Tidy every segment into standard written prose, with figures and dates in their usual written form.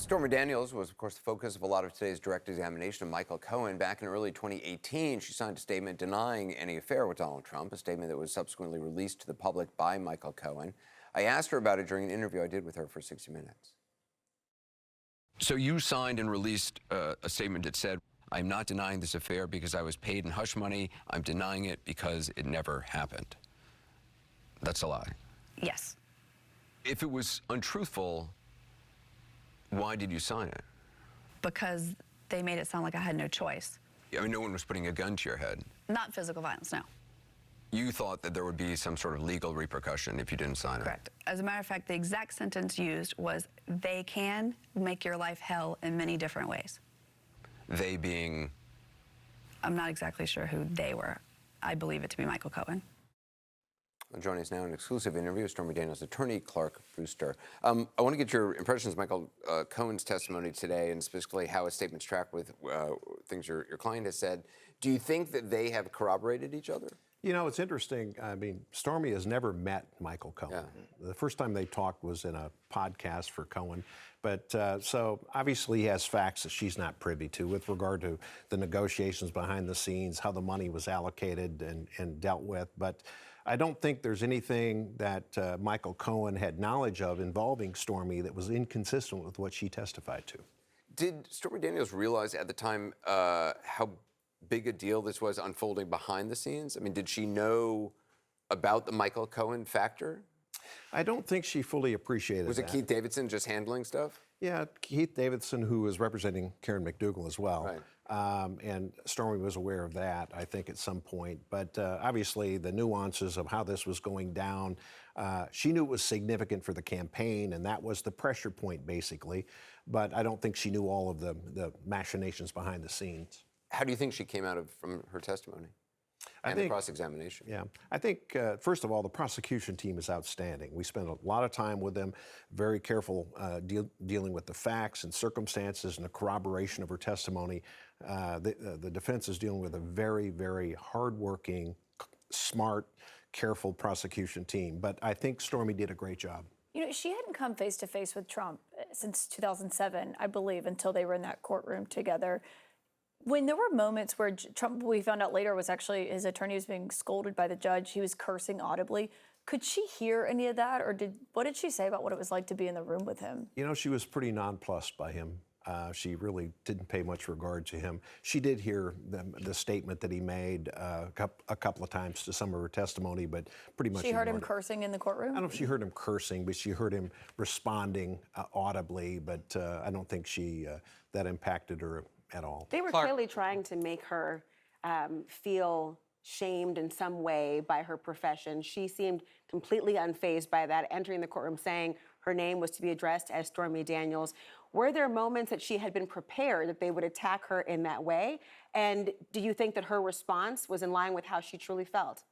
Stormy Daniels was, of course, the focus of a lot of today's direct examination of Michael Cohen. Back in early 2018, she signed a statement denying any affair with Donald Trump, a statement that was subsequently released to the public by Michael Cohen. I asked her about it during an interview I did with her for 60 Minutes. So you signed and released a statement that said, "I'm not denying this affair because I was paid in hush money. I'm denying it because it never happened." That's a lie. Yes. If it was untruthful, why did you sign it? Because they made it sound like I had no choice. I mean, no one was putting a gun to your head. Not physical violence, no. You thought that there would be some sort of legal repercussion if you didn't sign it. Correct. As a matter of fact, the exact sentence used was, "They can make your life hell in many different ways." They being? I'm not exactly sure who they were. I believe it to be Michael Cohen. Joining us now in an exclusive interview with Stormy Daniels' attorney, Clark Brewster. I want to get your impressions of Michael Cohen's testimony today, and specifically how his statements track with things your client has said. Do you think that they have corroborated each other? You know, it's interesting. I mean, Stormy has never met Michael Cohen. Yeah. The first time they talked was in a podcast for Cohen. But so obviously he has facts that she's not privy to with regard to the negotiations behind the scenes, how the money was allocated and dealt with. But I don't think there's anything that Michael Cohen had knowledge of involving Stormy that was inconsistent with what she testified to. Did Stormy Daniels realize at the time how big a deal this was unfolding behind the scenes? I mean, did she know about the Michael Cohen factor? I don't think she fully appreciated Was it that. Keith Davidson just handling stuff? Yeah, Keith Davidson, who was representing Karen McDougal as well. Right. And Stormy was aware of that, I think, at some point. But obviously, the nuances of how this was going down, she knew it was significant for the campaign, and that was the pressure point, basically. But I don't think she knew all of the machinations behind the scenes. How do you think she came out from her testimony and the cross-examination? Yeah, I think, first of all, the prosecution team is outstanding. We spent a lot of time with them, very careful dealing with the facts and circumstances and the corroboration of her testimony. The defense is dealing with a very, very hardworking, smart, careful prosecution team. But I think Stormy did a great job. You know, she hadn't come face to face with Trump since 2007, I believe, until they were in that courtroom together. When there were moments where Trump, we found out later, was actually, his attorney was being scolded by the judge, he was cursing audibly. Could she hear any of that, or what did she say about what it was like to be in the room with him? You know, she was pretty nonplussed by him. She really didn't pay much regard to him. She did hear the statement that he made a couple of times to some of her testimony, but pretty much She heard him ignored it. cursing in the courtroom? I don't know if she heard him cursing, but she heard him responding audibly, but I don't think that impacted her at all. They were clearly trying to make her feel shamed in some way by her profession. She seemed completely unfazed by that, entering the courtroom saying her name was to be addressed as Stormy Daniels. Were there moments that she had been prepared that they would attack her in that way? And do you think that her response was in line with how she truly felt?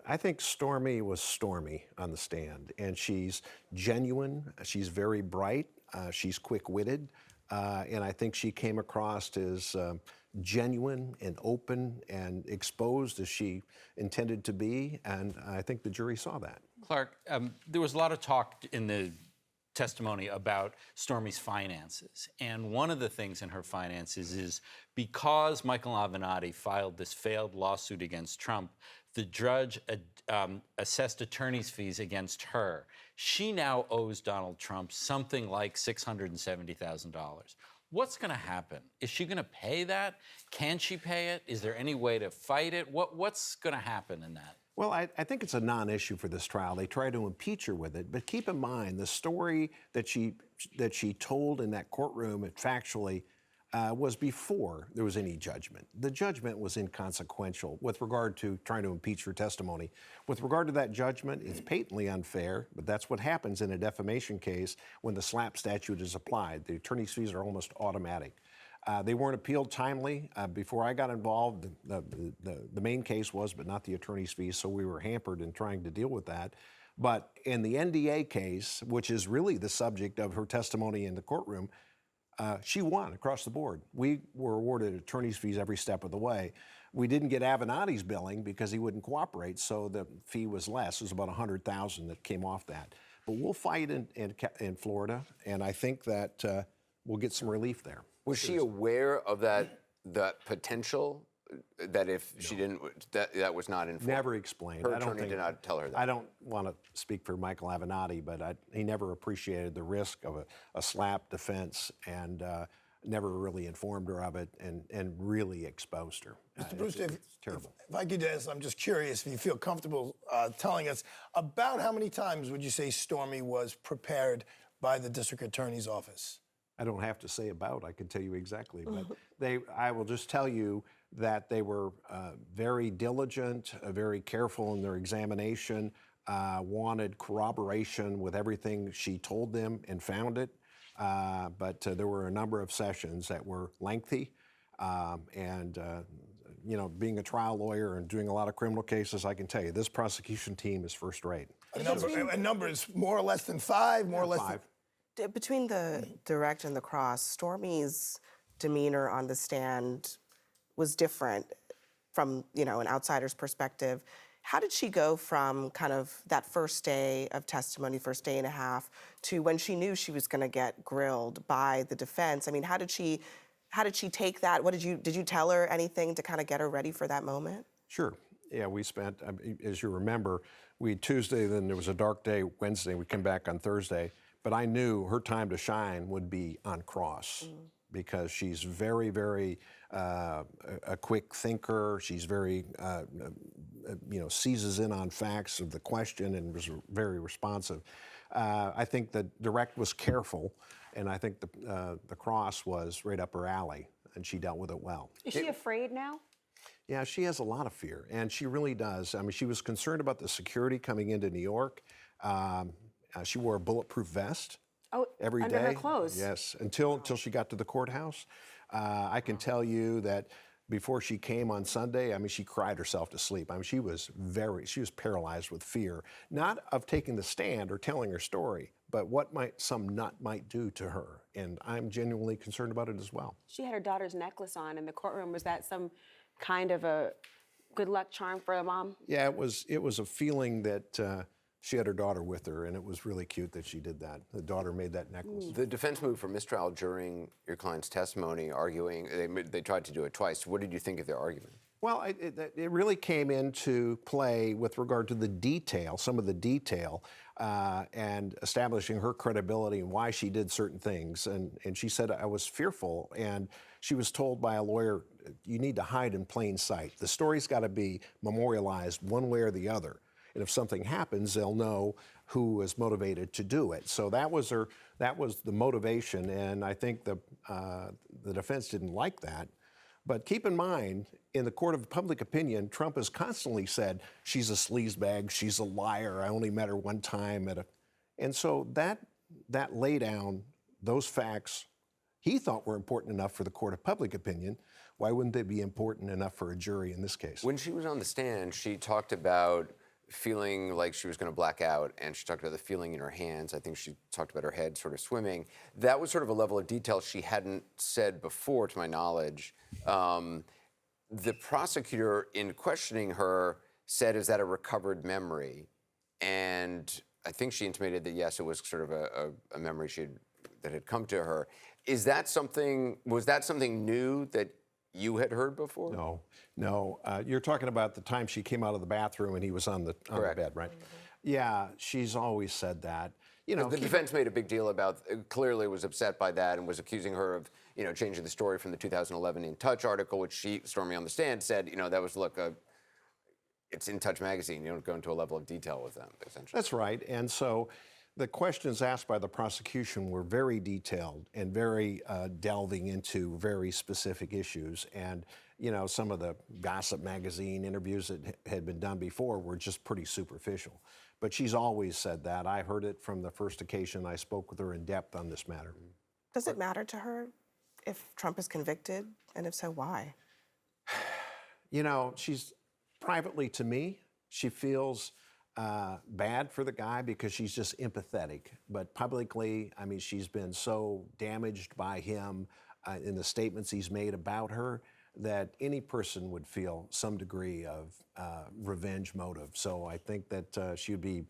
I think Stormy was Stormy on the stand, and she's genuine, she's very bright, she's quick-witted, and I think she came across as genuine and open and exposed as she intended to be, and I think the jury saw that. Clark, there was a lot of talk in the testimony about Stormy's finances. And one of the things in her finances is because Michael Avenatti filed this failed lawsuit against Trump, the judge assessed attorney's fees against her. She now owes Donald Trump something like $670,000. What's going to happen? Is she going to pay that? Can she pay it? Is there any way to fight it? What's going to happen in that? Well, I think it's a non-issue for this trial. They try to impeach her with it, but keep in mind the story that she told in that courtroom, factually, was before there was any judgment. The judgment was inconsequential with regard to trying to impeach her testimony. With regard to that judgment, it's patently unfair, but that's what happens in a defamation case when the SLAPP statute is applied. The attorney's fees are almost automatic. They weren't appealed timely. Before I got involved, the main case was, but not the attorney's fees, so we were hampered in trying to deal with that. But in the NDA case, which is really the subject of her testimony in the courtroom, she won across the board. We were awarded attorney's fees every step of the way. We didn't get Avenatti's billing because he wouldn't cooperate, so the fee was less. It was about $100,000 that came off that. But we'll fight in Florida, and I think that we'll get some relief there. Was she aware of that potential? That if she didn't, that was not informed? Never explained. Her I don't attorney think, did not tell her that. I don't want to speak for Michael Avenatti, but he never appreciated the risk of a slap defense and never really informed her of it and really exposed her. Mr. Brewster, It's terrible. if I could ask, I'm just curious if you feel comfortable telling us about how many times would you say Stormy was prepared by the district attorney's office? I don't have to say about, I can tell you exactly, but I will just tell you that they were very diligent, very careful in their examination, wanted corroboration with everything she told them and found it. But there were a number of sessions that were lengthy, and you know, being a trial lawyer and doing a lot of criminal cases, I can tell you this prosecution team is first rate. A number is more or less than 5, more or less Five. Between the direct and the cross, Stormy's demeanor on the stand was different from, you know, an outsider's perspective. How did she go from kind of that first day of testimony, first day and a half, to when she knew she was going to get grilled by the defense? I mean, how did she take that? Did you tell her anything to kind of get her ready for that moment? Sure. Yeah, we spent, as you remember, we had Tuesday, then there was a dark day Wednesday, we came back on Thursday, but I knew her time to shine would be on cross because she's very, very a quick thinker. She's very, you know, seizes in on facts of the question and was very responsive. I think the direct was careful, and I think the cross was right up her alley, and she dealt with it well. Is she afraid now? Yeah, she has a lot of fear, and she really does. I mean, she was concerned about the security coming into New York. She wore a bulletproof vest every day. Under her clothes. Yes, until she got to the courthouse. I can tell you that before she came on Sunday, I mean, she cried herself to sleep. I mean, she was paralyzed with fear, not of taking the stand or telling her story, but what some nut might do to her. And I'm genuinely concerned about it as well. She had her daughter's necklace on in the courtroom. Was that some kind of a good luck charm for the mom? Yeah, it was a feeling that she had her daughter with her, and it was really cute that she did that. The daughter made that necklace. The defense moved for mistrial during your client's testimony, arguing they tried to do it twice. What did you think of their argument? Well, it really came into play with regard to the detail, some of the detail, and establishing her credibility and why she did certain things. And she said, I was fearful, and she was told by a lawyer, you need to hide in plain sight. The story's got to be memorialized one way or the other. And if something happens, they'll know who is motivated to do it. So that was the motivation, and I think the defense didn't like that. But keep in mind, in the court of public opinion, Trump has constantly said, she's a sleazebag, she's a liar, I only met her one time and so that lay down those facts he thought were important enough for the court of public opinion. Why wouldn't they be important enough for a jury in this case? When she was on the stand, she talked about feeling like she was going to black out, and she talked about the feeling in her hands. I think she talked about her head sort of swimming. That was sort of a level of detail she hadn't said before, to my knowledge. The prosecutor, in questioning her, said, is that a recovered memory? And I think she intimated that, yes, it was sort of a memory that had come to her. Was that something new that you had heard before? No. You're talking about the time she came out of the bathroom and he was on the bed, right? Yeah, she's always said that. You know, the defense made a big deal about, clearly was upset by that and was accusing her of, you know, changing the story from the 2011 In Touch article, which Stormy on the stand said, you know, that was, look, it's In Touch magazine. You don't go into a level of detail with them, essentially. That's right. And so the questions asked by the prosecution were very detailed and very delving into very specific issues. And, you know, some of the gossip magazine interviews that had been done before were just pretty superficial. But she's always said that. I heard it from the first occasion I spoke with her in depth on this matter. Does it matter to her if Trump is convicted? And if so, why? You know, she's privately, to me, she feels bad for the guy because she's just empathetic. But publicly, I mean, she's been so damaged by him in the statements he's made about her that any person would feel some degree of revenge motive. So I think that she would be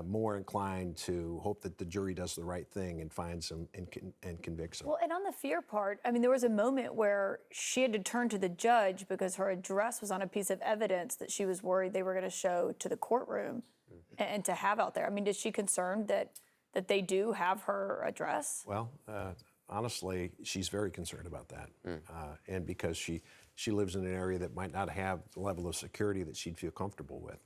more inclined to hope that the jury does the right thing and finds him and convicts him. Well, and on the fear part, I mean, there was a moment where she had to turn to the judge because her address was on a piece of evidence that she was worried they were going to show to the courtroom and to have out there. I mean, is she concerned that they do have her address? Well, honestly, she's very concerned about that. And because she lives in an area that might not have the level of security that she'd feel comfortable with.